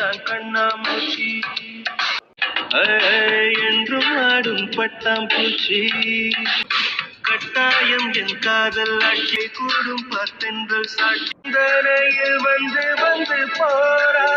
இதுதான் கண்ணாமூச்சி என்றும் ஆடும் பட்டாம்பூச்சி கட்டாயம் என் காதல் ஆட்சி கூடும் பார்த்தென்றல் சாட்சியில் வந்து வந்து போறா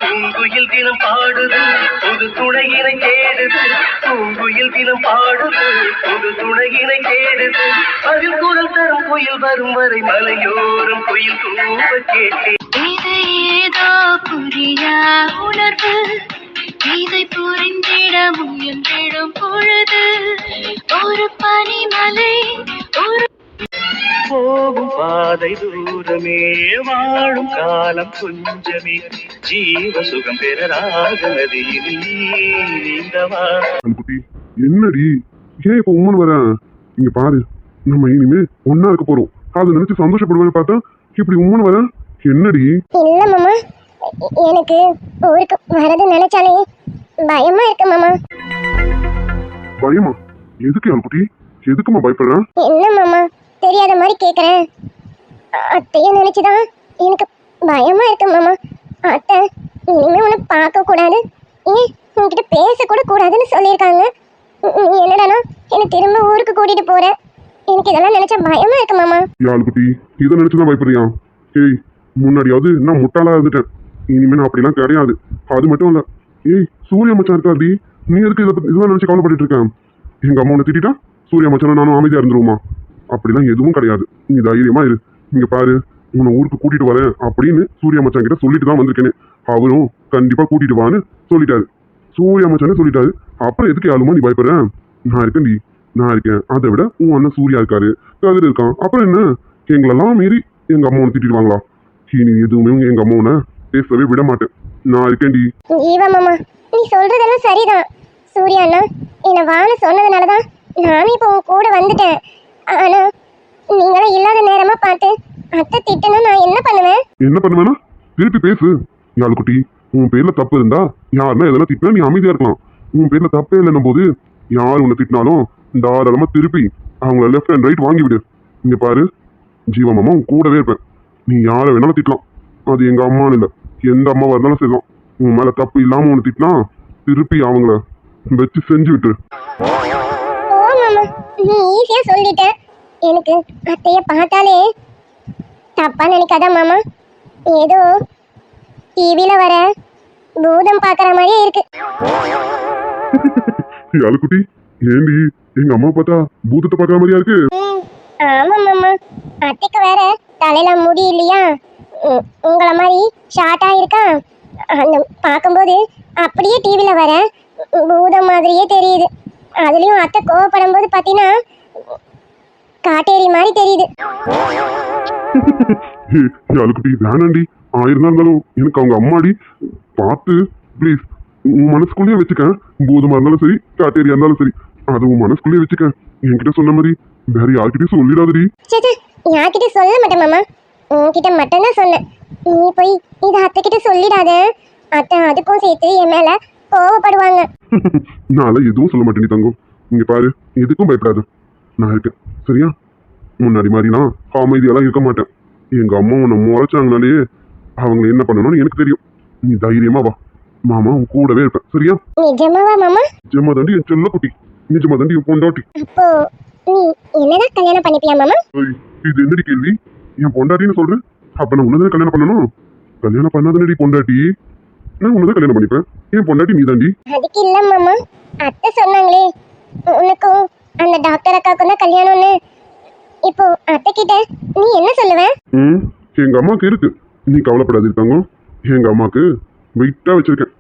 பூங்குயில் தினம் பாடுது புது துணையினை தேடுது பூங்குயில் தினம் பாடுது புது துணையினை தேடுது அதில் குரல் தரும் குயில் வரும் வரை மலையோரம் குயில் கூவ கேட்டேன் இது ஏதோ புரியா உணர்வு இதை புரிந்திட முயன்றிடும் பொழுது ஒரு பனிமலை ஒரு போகும் பாதை தூரமே வாழும் காலம் கொஞ்சமே ஜீவ சுகம் பெற ராகநதியில் நீந்தவா. குட்டி என்னடி ஏன் இப்ப உம்மன் வர இங்க பாரு, நம்ம இனிமே ஒன்னா இருக்க போறோம். அதை நினைச்சு சந்தோஷப்படுவேன்னு பார்த்தா இப்படி உம்மன் வர என்னடி? இல்ல மாமா, எனக்கு ஊருக்கு வரது நினைச்சாலே பயமா இருக்கு மாமா. பயமா? எதுக்கு குட்டி, எதுக்குமா பயப்படுற? என்ன மாமா தெரியாத மாதிரி கேக்குறேன். அத்தைய நினைச்சுதான் எனக்கு பயமா இருக்கு மாமா. அத்தை இனிமே உன்னை பார்க்க கூடாது, ஏன் உன்கிட்ட பேச கூட கூடாதுன்னு சொல்லியிருக்காங்க. நீ என்னடானா என்ன திரும்ப ஊருக்கு கூட்டிட்டு போற? எனக்கு இதெல்லாம் நினைச்சா பயமா இருக்கு மாமா. யாழ் குட்டி, இதை நினைச்சுதான் பயப்படுறியா? ஏய், முன்னாடியாவது நான் முட்டாளா இருந்துட்டேன், இனிமே நான் அப்படிலாம் கிடையாது. அது மட்டும் இல்ல, ஏய் சூரிய மச்சான் இருக்காடி, நீ எதுக்கு இதெல்லாம் நினைச்சு கவலைப்பட்டு இருக்கேன்? எங்க அம்மா உன்னை திட்டா சூரிய மச்சான நானும் அமைதியா இருந்துருவோமா? அப்படிலாம் எதுவும் கிடையாது, நீ தைரியமா இரு. இங்க பாரு, உன்னை ஊருக்கு கூட்டிட்டு வரேன் அப்படின்னு சூரிய மச்சான் கிட்ட சொல்லிட்டு தான் வந்திருக்கேனே. அவரும் கண்டிப்பா கூட்டிட்டு வான்னு சொல்லிட்டாரு, சூரிய மச்சானே சொல்லிட்டாரு. அப்புறம் எதுக்கு யாருமா நீ பயப்படுறேன்? நான் இருக்கேன்டி, நான் இருக்கேன். அதை விட உன் அண்ணன் சூர்யா இருக்காரு, கதிர் இருக்கான். அப்புறம் என்ன, எங்களெல்லாம் மீறி எங்க அம்மா உன்னை திட்டிடுவாங்களா? நீ எதுவுமே எங்க அம்மா உன்னை பேசவே விட மாட்டேன், நான் இருக்கேன்டி. மாமா நீ சொல்றதெல்லாம் சரிதான். சூர்யா அண்ணா என்ன வான்னு சொன்னதுனாலதான் நானும் இப்போ உன் கூட வந்துட்டேன். ஆனா நீங்களும் இல்லாத நேரமா பார்த்து அத்தை திட்டுனா நான் என்ன பண்ணுவேன்? என்ன பண்ணுவேனா? திருப்பி பேசு. யாழ் குட்டி, உன் பேர்ல தப்பு இருந்தா யாருன்னா எதெல்லாம் திட்டினா நீ அமைதியா இருக்கலாம். உன் பேர்ல தப்பே இல்லைன்னும் போது யார் உன்னை திட்டினாலும் தாராளமா திருப்பி அவங்கள லெஃப்ட் அண்ட் ரைட் வாங்கி விடு. இங்க பாரு, ஜீவமாமா உன் கூடவே இருப்பேன். நீ யாரை வேணாலும் திட்டலாம், அது எங்க அம்மான்னு இல்லை, எந்த அம்மாவா இருந்தாலும் செய்யலாம். உன் மேல தப்பு இல்லாம உன்னை திட்டினா திருப்பி அவங்கள வச்சு செஞ்சு விட்டுரு. நீ ஈஸியா சொல்லிட்ட. எனக்கு அத்தைய பார்த்தாலே தப்பா நினைக்காத மாமா, ஏதோ டிவில வர பூதம் பாக்குற மாதிரியே இருக்கு. யாழ்குட்டி, ஏண்டி எங்க அம்மா பார்த்தா பூதத்தை பாக்குற மாதிரியா இருக்கு? ஆமா மாமா, அத்தைக்கு வேற தலையில முடி இல்லையா, உங்களை மாதிரி ஷார்ட்டா இருக்கா. அந்த பார்க்கும்போது அப்படியே டிவில வர பூதம் மாதிரியே தெரியுது. அதுலயும் அத்தை கோவப்படும் போது பாத்தீங்கன்னா காட்டேரி மாதிரி தெரியுது. யாழ்குட்டி வேணாண்டி, ஆயிருந்தா இருந்தாலும் எனக்கு அவங்க அம்மாடி. பார்த்து ப்ளீஸ், உன் மனசுக்குள்ளேயே வச்சுக்க. பூதமா இருந்தாலும் சரி, காட்டேரியா இருந்தாலும் சரி, அது உன் மனசுக்குள்ளேயே வச்சுக்க. என்கிட்ட சொன்ன மாதிரி வேற யார்கிட்டயும் சொல்லிடாதடி. யார்கிட்ட சொல்ல மாட்டேன் மாமா, உன்கிட்ட மட்டும்தான் சொன்னேன். நீ போய் இதை அத்தை கிட்ட சொல்லிடாத, அத்தை அதுக்கும் சேர்த்து என் மேல கோவப்படுவாங்க. நான் எதுவும் சொல்ல மாட்டேன் தங்கம். இங்க பாரு, எதுக்கும் பயப்படாது, நான் இருக்கேன் சரியா? முன்னாடி மாதிரி நான் அமைதியெல்லாம் இருக்க மாட்டேன். எங்க அம்மா உன்னை முறைச்சாங்கனாலே அவங்க என்ன பண்ணணும்னு எனக்கு தெரியும். நீ தைரியமா வா, மாமா உன் கூடவே இருப்பேன் சரியா? நிஜமாவா மாமா? நிஜமா தாண்டி என் செல்ல குட்டி, நிஜமா தாண்டி என் பொண்டாட்டி. அப்போ நீ என்னதான் கல்யாணம் பண்ணிப்பியா மாமா? இது என்னடி கேள்வி? என் பொண்டாட்டின்னு சொல்றேன், அப்ப நான் உன்னதான் கல்யாணம் பண்ணணும்? கல்யாணம் பண்ணாதனடி பொண்டாட்டி, நான் உன்னதான் கல்யாணம் பண்ணிப்பேன். என் பொண்டாட்டி நீ தாண்டி. அதுக்கு இல்ல மாமா, அத்தை சொன்னாங்களே உனக்கும் அந்த டாக்டர் அக்காவுக்கும் தான் கல்யாணம்னு. இப்போ அத்தை கிட்ட நீ என்ன சொல்லுவ? எங்க அம்மாக்கு இருக்கு, நீ கவலைப்படாது தங்கம். எங்க அம்மாக்கு வெயிட்டா வச்சிருக்கேன்,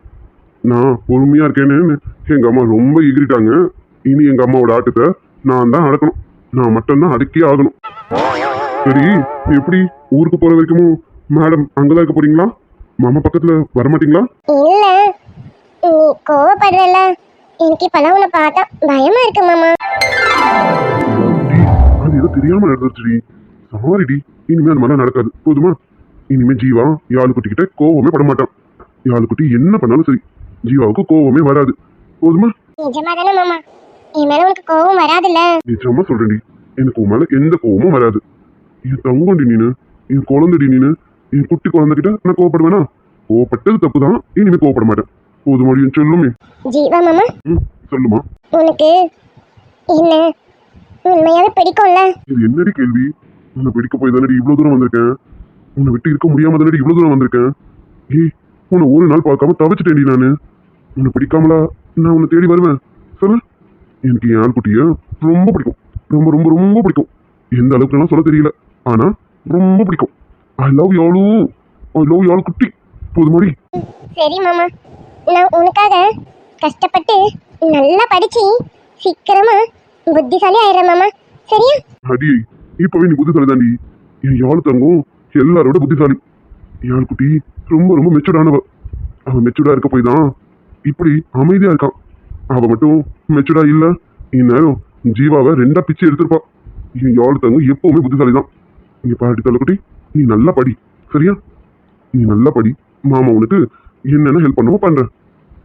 நான் பொறுமையா இருக்கேன்னு எங்க அம்மா ரொம்ப எகிரிட்டாங்க. இனி எங்க அம்மாவோட ஆட்டத்தை நான் தான் அடக்கணும், நான் மட்டும்தான் அடக்கே ஆகணும். சரி, எப்படி ஊருக்கு போற வரைக்கும் மேடம் அங்கதான் இருக்க போறீங்களா? மாமா பக்கத்துல வரமாட்டீங்களா? இல்ல, நீ கோவப்படுறல, எனக்கு இப்பெல்லாம் உன்னை பார்த்தா பயமா இருக்கு மாமா. அது ஏதோ தெரியாம நடந்துருச்சுடி, சாரிடி. இனிமே அது மாதிரிலாம் நடக்காது போதுமா? இனிமே ஜீவா யாழ்குட்டி கிட்ட கோவமே பட மாட்டான். யாழ்குட்டி என்ன பண்ணாலும் சரி, ஜீவாவுக்கு கோவமே வராது போதுமா? நிஜமா தானே மாமா, என் மேல உனக்கு கோவம் வராதுல்ல? நிஜமா சொல்றேன்டி, எனக்கு உன் மேல எந்த கோவமும் வராது. என் தங்கண்டி நீனு, என் குழந்தைடி நீனு, என் குட்டி குழந்தைகிட்ட நான் கோவப்படுவேனா? கோவப்பட்டது தப்பு தான், இனிமே கோவப்பட மாட்டேன். போதுமாடி என் சொல்லுமே. ஜீவா மாமா, சொல்லுமா. உனக்கு என்ன உண்மையாவே பிடிக்கும்ல? இது என்னடி கேள்வி? உன்னை பிடிக்க போய் தானடி இவ்வளவு தூரம் வந்திருக்கேன். உன்னை விட்டு இருக்க முடியாம தானடி இவ்வளவு தூரம் வந்திருக்கேன். ஏய், உன்னை ஒரு நாள் பார்க்காம தவிச்சிட்டேன்டி நானு. உன்னை பிடிக்காமலா நான் உன்னை தேடி வருவேன் சொல்லு. எனக்கு என் ஆள்குட்டிய ரொம்ப பிடிக்கும், ரொம்ப ரொம்ப ரொம்ப பிடிக்கும். எந்த அளவுக்குலாம் சொல்ல தெரியல, ஆனா ரொம்ப பிடிக்கும். ஐ லவ் யாழு, ஐ லவ் யாழ் குட்டி. போதுமாடி. சரி மாமா, நான் உனக்காக கஷ்டப்பட்டு நல்லா படிச்சு சீக்கிரமா புத்திசாலி ஆயிடுறேன் மாமா, சரியா? அடி, இப்பவே நீ புத்திசாலி தாண்டி. என் யாழ் தங்கம் எல்லாரோட புத்திசாலி. யாழ் குட்டி ரொம்ப ரொம்ப மெச்சூர்டானவ. அவன் மெச்சூர்டா இருக்க போய் தான் இப்படி அமைதியா இருக்கான். அவ மட்டும் மெச்சூர்டா இல்ல, இந்நேரம் ஜீவாவை ரெண்டா பிச்சு எடுத்திருப்பா. என் யாழ் தங்கம் எப்பவுமே புத்திசாலி தான். நீ பாட்டி தள்ளக்குட்டி, நீ நல்லா படி சரியா? நீ நல்லா படி, மாமா உனக்கு என்னென்ன ஹெல்ப் பண்ணவோ பண்றேன்.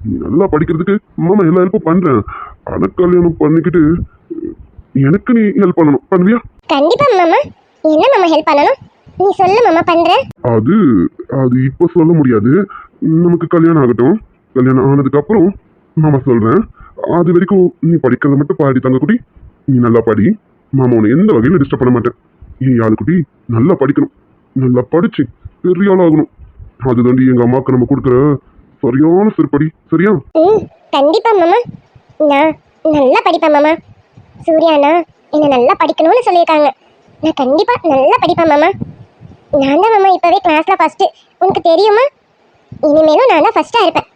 நீ நல்லா படிக்கிறதுக்கு மாமா எல்லா ஹெல்ப்பும் பண்றேன். ஆனா கல்யாணம் பண்ணிக்கிட்டு எனக்கு நீ ஹெல்ப் பண்ணணும், பண்ணுவியா? கண்டிப்பா மாமா. என்ன மாமா ஹெல்ப் பண்ணணும்? நீ சொல்லு மாமா, பண்றேன். அது அது இப்ப சொல்ல முடியாது. நமக்கு கல்யாணம் ஆகட்டும். கல்யாணம் ஆனதுக்கு அப்புறம் மாமா சொல்றேன். அது வரைக்கும் நீ படிக்கிறத மட்டும் பாடி தங்கக்குட்டி. நீ நல்லா படி, மாமா உன்னை எந்த வகையில டிஸ்டர்ப் பண்ண மாட்டேன். நீ ஆளுக்குட்டி நல்லா படிக்கணும், நல்லா படிச்சு பெரிய ஆளாகணும். அதுதாண்டி எங்க அம்மாவுக்கு நம்ம கொடுக்குற சரியான சிறுபடி, சரியா? கண்டிப்பா மாமா, நான் நல்லா படிப்பேன் மாமா. சூர்யாண்ணா என்ன நல்லா படிக்கணும்னு சொல்லியிருக்காங்க. நான் கண்டிப்பா நல்லா படிப்பேன் மாமா. நான் தான் மாமா இப்பவே கிளாஸ்ல ஃபர்ஸ்ட், உனக்கு தெரியுமா? இனிமேலும் நான் தான் ஃபர்ஸ்டா இருப்பேன்.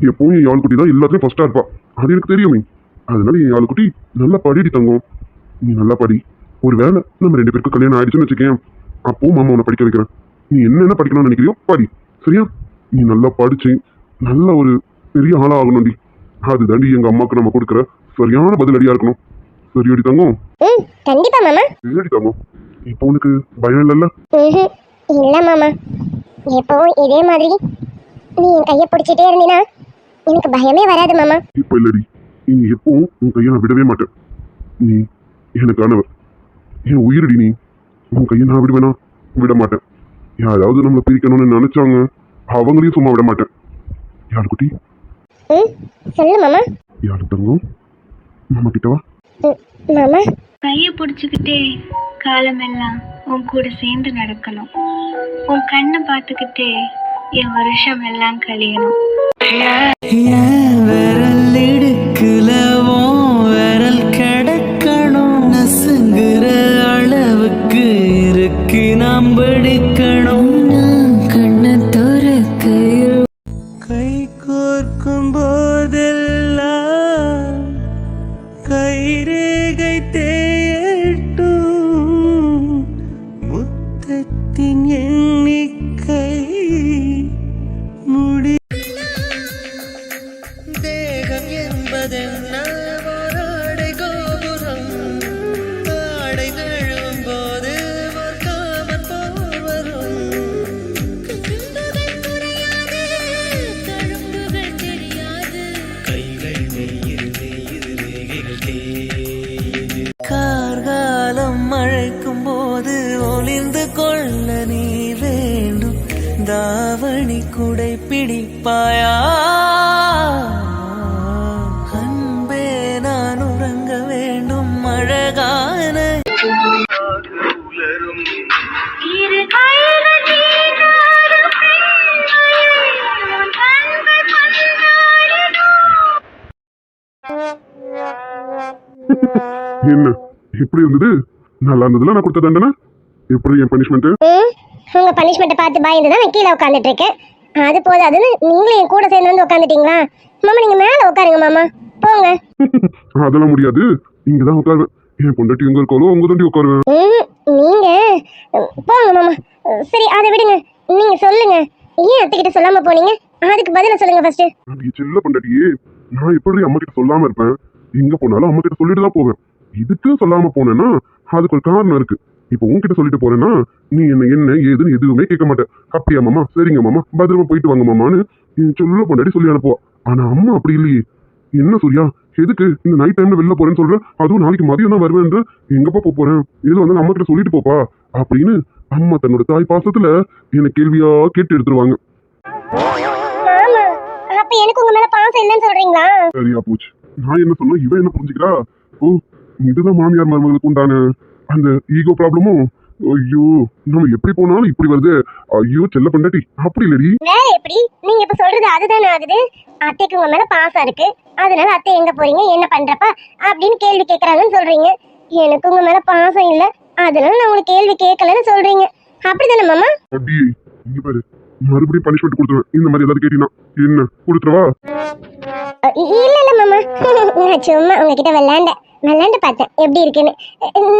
எப்பவும் என் ஆள்குட்டி தான் எல்லாத்தையும் ஃபர்ஸ்டா இருப்பா, அது எனக்கு தெரியுமே. அதனால என் ஆளுக்குட்டி நல்லா படிடி தங்கம். நீ நல்லா படி. ஒரு வேளை நம்ம 2 பேருக்கும் கல்யாணம் ஆயிடுச்சுன்னு வச்சுக்கேன், அப்போ மாமா உன்னை படிக்க வைக்கிறேன். நீ என்னென்ன படிக்கணும்னு நினைக்கிறியோ படி, சரியா? நீ நல்லா படிச்சு நல்ல ஒரு பெரிய ஆளா ஆகணும்டி. அதுதாண்டி எங்க அம்மாவுக்கு நம்ம கொடுக்குற சரியான பதிலடியா இருக்கணும். சரியாடி தங்கம்? கண்டிப்பா மாமா. சரியாடி தங்கம். இப்போ உனக்கு பயம் இல்லைல்ல? இல்ல மாமா, எப்பவும் இதே மாதிரி நீ என் கையை பிடிச்சிட்டே இருந்தீனா எனக்கு பயமே வராது மாமா. இப்போ இல்லடி, இனி எப்பவும் உன் கையை நான் விடவே மாட்டேன். நீ எனக்கானவர், என் உயிரடி நீ. உன் கையை நான் விடுவேனா? விட மாட்டேன். யாராவது நம்மளை பிரிக்கணும்னு நினைச்சாங்க, அவங்களையும் சும்மா விட மாட்டேன். யாரு குட்டி? சொல்லு மாமா. யாரு தங்கம்? மாமா கிட்ட வா. மாமா, கையை பிடிச்சிக்கிட்டே காலமெல்லாம் உன் கூட சேர்ந்து நடக்கணும். உன் கண்ணை பார்த்துக்கிட்டே என் வருஷம் எல்லாம் கழியணும். விரல் இடுக்குல விரல் கிடக்கணும். நசுங்குற அளவுக்கு இருக்கு நாம் படிக்கணும். கண்ணை துறக்கையில் கை கோர்க்கும் போதெல்லாம் கைரேகை தேயட்டும். முத்தத்தின் எண்ணிக்கை முடி. தேகம் என்பதென்ன ஆடை கோபுரம். ஆடை நழுவும் போது ஒரு காமன் போல் வரும். கைகள் நெய்யில் நெய்து ரேகைகள் தேயுது. கார்காலம் மழைக்கும் போது ஒளிந்து கொள்ள நீ வேண்டும். தாவணி குடை பிடிப்பாயா? அன்பே நான் உறங்க வேண்டும். அழகான என்ன எப்படி இருந்தது? நல்லா இருந்ததுல நான் கொடுத்த தண்டனை? எப்படி என் பனிஷ்மெண்ட்? உங்க பனிஷ்மெண்ட்டை பார்த்து பயந்து தான் நான் கீழே உட்காந்துட்டு இருக்கேன். அது போதாதுன்னு நீங்களும் என் கூட சேர்ந்து வந்து உட்காந்துட்டீங்களா? மாமா நீங்க மேல உட்காருங்க மாமா, போங்க. அதெல்லாம் முடியாது, இங்கதான் உட்காருவேன். என் பொண்டாட்டி எங்க இருக்காளோ உங்க தாண்டி உட்காருவேன். நீங்க போங்க மாமா. சரி அதை விடுங்க, நீங்க சொல்லுங்க, ஏன் அத்தைக்கிட்ட சொல்லாம போனீங்க? அதுக்கு பதில சொல்லுங்க ஃபர்ஸ்ட். நீ செல்ல பொண்டாட்டியே, நான் எப்படி அம்மா கிட்ட சொல்லாம இருப்பேன்? எங்க போனாலும் அம்மா கிட்ட சொல்லிட்டு தான் போவேன். இதுக்கு சொல்லாம போனேன்னா அதுக்கு ஒரு காரணம் இருக்கு. இப்போ உன்கிட்ட சொல்லிட்டு போறேன்னா நீ என்ன ஏதுன்னு எதுவுமே கேட்க மாட்டேன். அப்படியா மாமா, சரிங்க மாமா, பத்திரமா போயிட்டு வாங்க மாமான்னு சொல்ல பொண்டாட்டி சொல்லி அனுப்புவா. ஆனா அம்மா அப்படி இல்லையே. என்ன சூர்யா, எதுக்கு இந்த நைட் டைம்ல வெளில போறேன்னு சொல்றேன், அதுவும் நாளைக்கு மதியம் தான் வருவேன், எங்கப்பா போறேன், ஏதோ வந்து அம்மா கிட்ட சொல்லிட்டு போப்பா அப்படின்னு அம்மா தன்னோட தாய் பாசத்துல என்ன கேள்வியா கேட்டு எடுத்துருவாங்க. மாமா அப்ப எனக்கு உங்க மேல பாசம் இல்லைன்னு சொல்றீங்களா? சரியா போச்சு. நான் என்ன சொன்னா இவன் என்ன புரிஞ்சுக்கிறா? ஓ, இதுதான் மாமியார் மருமகளுக்கு உண்டான அந்த ஈகோ ப்ராப்ளமும். ஐயோ, நம்ம எப்படி போனாலும் இப்படி வருது. ஐயோ செல்ல பொண்டாட்டி, அப்படி இல்லடி. வேற எப்படி? நீங்க இப்ப சொல்றது அதுதானே ஆகுது. அத்தைக்கு உங்க மேல பாசம் இருக்கு, அதனால அத்தை எங்க போறீங்க என்ன பண்றப்பா அப்படின்னு கேள்வி கேக்குறாங்கன்னு சொல்றீங்க. எனக்கு உங்க மேல பாசம் இல்ல, அதனால நான் உங்களுக்கு கேள்வி கேட்கலன்னு சொல்றீங்க. அப்படிதானே மாமா? அடி இங்க பாரு, மறுபடியும் பனிஷ்மெண்ட் கொடுத்துருவேன். இந்த மாதிரி ஏதாவது கேட்டீங்கன்னா என்ன கொடுத்துருவா? இல்ல இல்ல மாமா, நான் சும்மா உங்ககிட்ட விளையாண்டு பார்த்தேன் எப்படி இருக்குன்னு.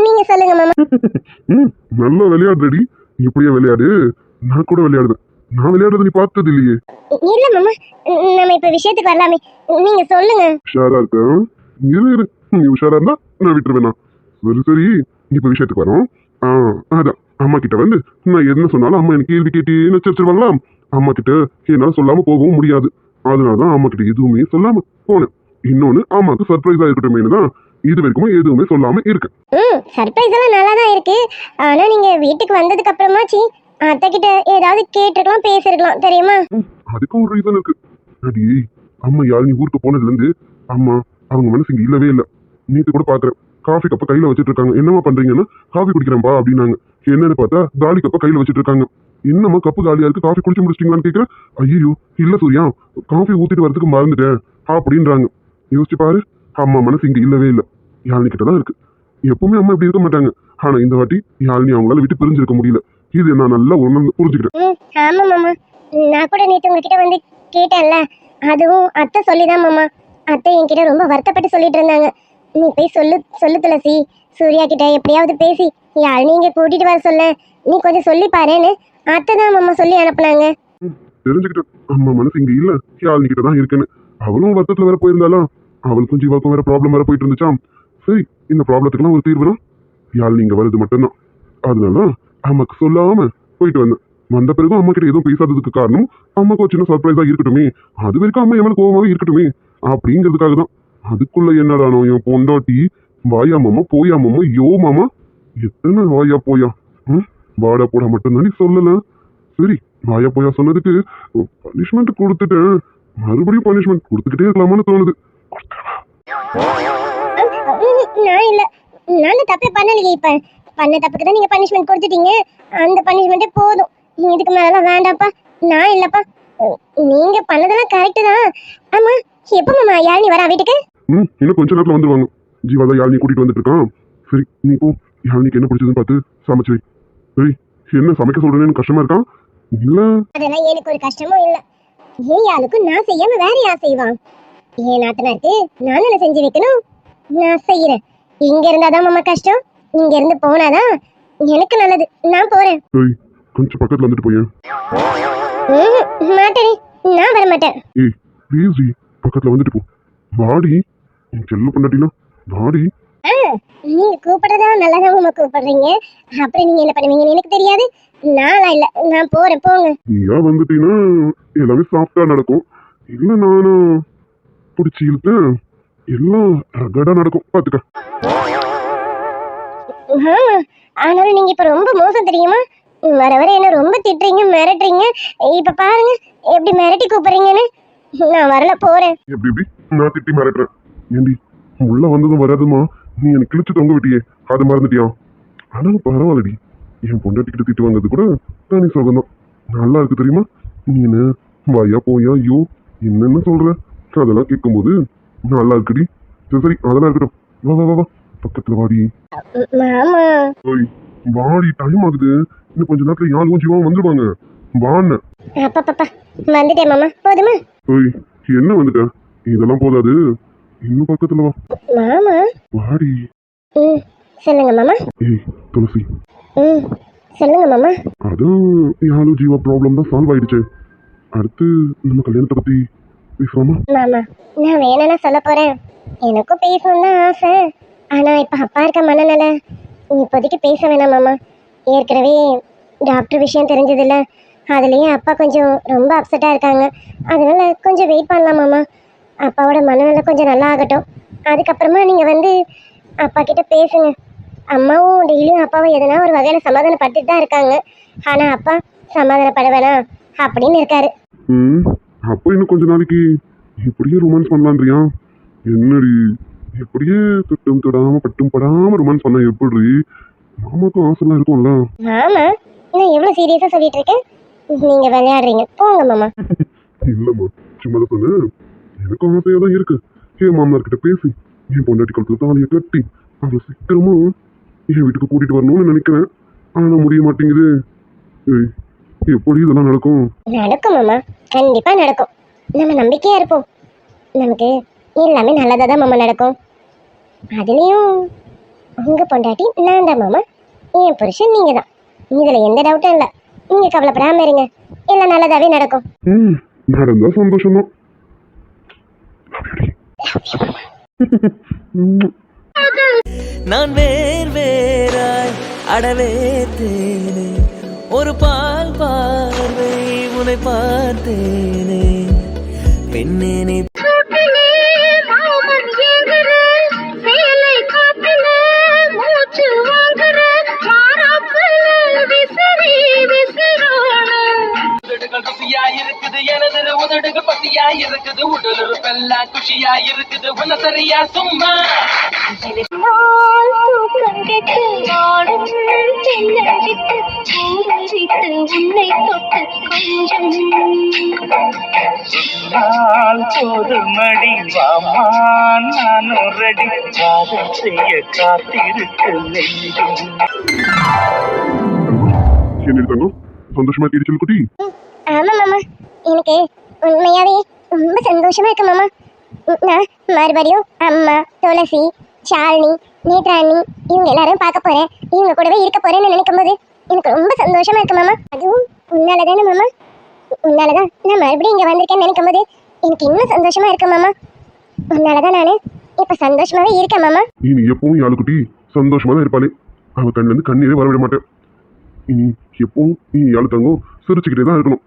நீங்க சொல்லுங்க மாமா. நல்லா விளையாடுறடி, இப்படியே விளையாடு. நான் கூட விளையாடுவேன். நான் விளையாடுறது நீ பார்த்தது இல்லையே. இல்ல மாமா, நம்ம இப்ப விஷயத்துக்கு வரலாமே, நீங்க சொல்லுங்க. உஷாரா இருக்க. இரு நீ உஷாரா இருந்தா நான் விட்டுருவேனா? சரி இப்ப விஷயத்துக்கு வரோம். அதான் அம்மா கிட்ட வந்து நான் என்ன சொன்னாலும் அம்மா எனக்கு கேள்வி கேட்டேன்னு வச்சிருவாங்களா? அம்மா கிட்ட என்னால சொல்லாம போகவும் முடியாது. அதனாலதான் அம்மா கிட்ட எதுவுமே சொல்லாம போனேன். இன்னொன்னு அம்மாவுக்கு சர்ப்ரைஸா இருக்கட்டும் தான் இது வரைக்கும் எதுவுமே சொல்லாம இருக்கு. சர்ப்ரைஸ் எல்லாம் நல்லா தான் இருக்கு. ஆனா நீங்க வீட்டுக்கு வந்ததுக்கு அப்புறமாச்சி அத்தை கிட்ட ஏதாவது கேட்டிருக்கலாம், பேசிருக்கலாம் தெரியுமா? அதுக்கும் ஒரு ரீசன் இருக்கு. அடி அம்மா யாரு நீ ஊருக்கு போனதுல இருந்து அம்மா அவங்க மனசு இங்க இல்லவே இல்லை. நேற்று கூட பாக்குறேன், காஃபி கப்ப கையில வச்சிட்டு இருக்காங்க. என்னமா பண்றீங்கன்னா காஃபி குடிக்கிறேன்பா அப்படின்னாங்க. என்னன்னு பார்த்தா காலி கப்ப கையில வச்சிட்டு இருக்காங்க. என்னம்மா கப்பு காலியா இருக்கு, காஃபி குடிச்சு முடிச்சிட்டீங்களான்னு கேட்கிறேன். ஐயோ இல்ல சூர்யா, காஃபி ஊத்திட்டு வரதுக்கு மறந்துட்டேன் அப்படின்றாங்க. யோசிச்சு பாரு, அம்மா மனசு இங்க இல்லவே இல்லை, யாழினி கிட்டதான் இருக்கு. எப்பவுமே அம்மா இப்படி இருக்க மாட்டாங்க. ஆனா இந்த வாட்டி யாழினி அவங்களால விட்டு பிரிஞ்சிருக்க முடியல. இது நான் நல்லா புரிஞ்சுக்கிட்டேன். ஆமா மாமா, நான் கூட நேற்று உங்ககிட்ட வந்து கேட்டேன்ல, அதுவும் அத்தை சொல்லிதான் மாமா. அத்தை என்கிட்ட ரொம்ப வருத்தப்பட்டு சொல்லிட்டு இருந்தாங்க, நீ போய் சொல்லு துளசி, சூர்யா கிட்ட எப்படியாவது பேசி யாழினி இங்க கூட்டிட்டு வர சொல்ல, நீ கொஞ்சம் சொல்லி பாருன்னு அத்தை தான் மாமா சொல்லி அனுப்புனாங்க. தெரிஞ்சுக்கிட்டேன் அம்மா மனசு இங்க இல்ல, யாழினி கிட்ட தான் இருக்குன்னு. அவளும் வருத்தத்துல வேற போயிருந்தாலும் அவளுக்கும் ஜீவாக்கும் வேற ப்ராப்ளம் வேற போயிட்டு இருந்துச்சாம். சரி, இந்த ப்ராப்ளத்துக்குலாம் ஒரு தீர்வுனா யாழினி இங்க வருது மட்டும்தான். அதனால அம்மாக்கு சொல்லாம போயிட்டு வந்தேன். வந்த பிறகு அம்மா கிட்ட எதுவும் பேசாததுக்கு காரணம் அம்மாக்கு ஒரு சின்ன சர்ப்ரைஸா இருக்கட்டுமே, அது வரைக்கும் அம்மா எவ்வளவு கோவமாவே இருக்கட்டுமே அப்படிங்கிறதுக்காக தான். அதுக்குள்ள என்னடானோ என் பொண்டாட்டி வாயா மாமா போயா மாமா, யோ மாமா எத்தனை வாயா போயா, வாடா போடா மட்டும் தானே சொல்லல. சரி வாயா போயா சொன்னதுக்கு பனிஷ்மெண்ட் கொடுத்துட்டேன், மறுபடியும் பனிஷ்மெண்ட் கொடுத்துக்கிட்டே இருக்கலாமான்னு தோணுது. நான் இல்ல, நான் தப்பே பண்ணலையே. இப்ப பண்ண தப்புக்கு தான் நீங்க பனிஷ்மெண்ட் கொடுத்துட்டீங்க, அந்த பனிஷ்மெண்ட்டே போதும். இதுக்கு மேலாம் வேண்டாப்பா. நான் இல்லப்பா, நீங்க பண்ணதெல்லாம் கரெக்டு தான். ஆமா, எப்போ மாமா யாழினி வரா வீட்டுக்கு? இன்னும் கொஞ்ச நேரத்துல வந்துருவாங்க. ஜீவா தான் யாழினி கூட்டிட்டு வந்துட்டு இருக்கான். சரி நீ போ, யாழினிக்கு என்ன பிடிச்சதுன்னு பார்த்து சமைச்சு வை. சரி, என்ன சமைக்க சொல்றேன்னு கஷ்டமா இருக்கான் இல்ல? அதெல்லாம் எனக்கு ஒரு கஷ்டமும் இல்ல. ஏன் யாருக்கு நான் செய்யாம வேற யார் செய்வான்? ஏன் நாத்தனாருக்கு நானும் செஞ்சு வைக்கணும், நான் செய்யறேன். இங்க இருந்தாதான் மாமா கஷ்டம், இங்க இருந்து போனாதான் எனக்கு நல்லது. நான் போறேன். சரி, கொஞ்சம் பக்கத்துல வந்துட்டு போயேன். மாட்டேன், நான் வர மாட்டேன். ஏய் ப்ளீஸ் டி, பக்கத்துல வந்துட்டு போ. வாடி, செல்ல பண்ணாட்டினா வாடி. நீங்க கூப்பிடுறதா நல்லதா மாமா கூப்பிடுறீங்க, அப்புறம் நீங்க என்ன பண்ணுவீங்கன்னு எனக்கு தெரியாது. நானா இல்ல, நான் போறேன், போங்க. நீயா வந்துட்டீங்கன்னா எல்லாமே சாஃப்டா நடக்கும். இல்ல நானும் பிடிச்சி இழுத்தேன், எல்லாம் ரகடா நடக்கும். பாத்துக்க. ஆனாலும் நீங்க இப்ப ரொம்ப மோசம் தெரியுமா? வர வர என்ன ரொம்ப திட்டுறீங்க, மிரட்டுறீங்க. இப்ப பாருங்க எப்படி மிரட்டி கூப்பிடுறீங்கன்னு. நான் வரல, போறேன். எப்படி நான் திட்டி மிரட்டுறேன்? ஏண்டி உள்ள வந்ததும் வராதுமா நீ எனக்கு கிழிச்சு தொங்க விட்டியே, அது மறந்துட்டியா? ஆனாலும் பரவாயில்லடி, என் பொண்டாட்டிக்கிட்ட திட்டு வாங்கிறது கூட நானே சுகம்தான். நல்லா இருக்கு தெரியுமா? நீனு வாயா போயா ஐயோ என்னென்ன சொல்ற, அதெல்லாம் கேட்கும்போது நல்லா இருக்குடி. சரி அதெல்லாம் இருக்கட்டும், வா வா வா பக்கத்துல வாடி. மாமா வாடி, டைம் ஆகுது. இன்னும் கொஞ்ச நேரத்துல யாரும் ஜீவாவும் வந்துருவாங்க. வாண்ண. அப்பா வந்துட்டேன் மாமா, போதுமா? ஓய் என்ன வந்துட்ட, இதெல்லாம் போதாது, இன்னும் பக்கத்துல வா. மாமா வாடி. சொல்லுங்க மாமா. ஏய் துளசி. சொல்லுங்க மாமா. அதான் யாழு ஜீவா ப்ராப்ளம் தான் சால்வ் ஆயிடுச்சு. அடுத்து நம்ம கல்யாணத்தை பத்தி பேசுவாமா? மாமா நான் வேணும்னா சொல்ல போறேன், எனக்கும் பேசணும் தான் ஆசை. ஆனா இப்ப அப்பா இருக்க மனநிலை இப்போதைக்கு பேச வேணாம் மாமா. ஏற்கனவே டாக்டர் விஷயம் தெரிஞ்சதில்ல, அதுலயே அப்பா கொஞ்சம் ரொம்ப அப்செட்டா இருக்காங்க. அதனால கொஞ்சம் வெயிட் பண்ணலாம் மாமா. அப்பாவோட மனநிலை கொஞ்சம் நல்லா ஆகட்டும், அதுக்கப்புறமா நீங்க வந்து அப்பா கிட்ட பேசுங்க. அம்மாவும் டெய்லியும் அப்பாவை எதனா ஒரு வகையில சமாதானப்பட்டுட்டு தான் இருக்காங்க. ஆனா அப்பா சமாதானப்பட வேணாம் அப்படின்னு இருக்காரு. அப்போ இன்னும் கொஞ்ச நாளைக்கு இப்படியே ரொமான்ஸ் பண்ணலான்றியா? என்னடி இப்படியே தொட்டும் தொடாம பட்டும் படாம ரொமான்ஸ் பண்ணா எப்படி? மாமாக்கும் ஆசைலாம் இருக்கும்ல. ஆமா, நான் எவ்வளவு சீரியஸா சொல்லிட்டு இருக்கேன், நீங்க விளையாடுறீங்க. போங்க மாமா. இல்லம்மா, சும்மா தான் சொன்னேன். எனக்கும் ஆசையா தான் இருக்கு. என் மாமனார் கிட்ட பேசி என் பொண்டாட்டி கழுத்துல தாலியை கட்டி அவளை சீக்கிரமா என் வீட்டுக்கு கூட்டிட்டு வரணும்னு நினைக்கிறேன். ஆனா முடிய மாட்டேங்குது. எப்படி இதெல்லாம் நடக்கும்? நடக்கும் மாமா, கண்டிப்பா நடக்கும். நம்ம நம்பிக்கையா இருப்போம். நமக்கு எல்லாமே நல்லதா தான் மாமா நடக்கும். அதுலயும் உங்க பொண்டாட்டி நான் தான் மாமா, என் புருஷன் நீங்க தான். இதுல எந்த டவுட்டும் இல்லை. நீங்க கவலைப்படாம இருங்க, எல்லாம் நல்லதாவே நடக்கும். நடந்தா சந்தோஷம் தான். நான் வேர் வேறாய் அடவே தேனே, ஒரு பால் பார்வை உன்னை பார்த்தேனே, பெண்ணே நீ இருக்குது. எனது உதடுகள் பசியா இருக்குது. உடல் உறுப்பெல்லாம் குஷியா இருக்குது. உன்ன சரியா சும்மா போதுமடி வாமா, நானும் ரெடி காதல் செய்ய காத்திருக்கு நெஞ்சும். சந்தோஷமா கேட்டு குட்டி. ஆமா மாமா, எனக்கு உண்மையாவே ரொம்ப சந்தோஷமா இருக்கு மாமா. நான் மறுபடியும் அம்மா, துளசி, ஷாலினி, நேத்ராணி இவங்க எல்லாரும் பார்க்க போறேன். இவங்க கூடவே இருக்க போறேன்னு நினைக்கும் போது எனக்கு ரொம்ப சந்தோஷமா இருக்கு மாமா. அதுவும் உன்னாலதானே மாமா, உன்னாலதான் நான் மறுபடியும் இங்க வந்திருக்கேன்னு நினைக்கும் போது எனக்கு இன்னும் சந்தோஷமா இருக்கு மாமா. உன்னாலதான் நானு இப்ப சந்தோஷமாவே இருக்கேன் மாமா. இனி எப்பவும் யாழுக்குட்டி சந்தோஷமா தான் இருப்பாளே. அவ கண்ணுல இருந்து கண்ணீரே வரவிட மாட்டேன். இனி எப்பவும் நீ யாழ் தங்கம் சிரிச்சுக்கிட்டே தான் இருக்கணும்.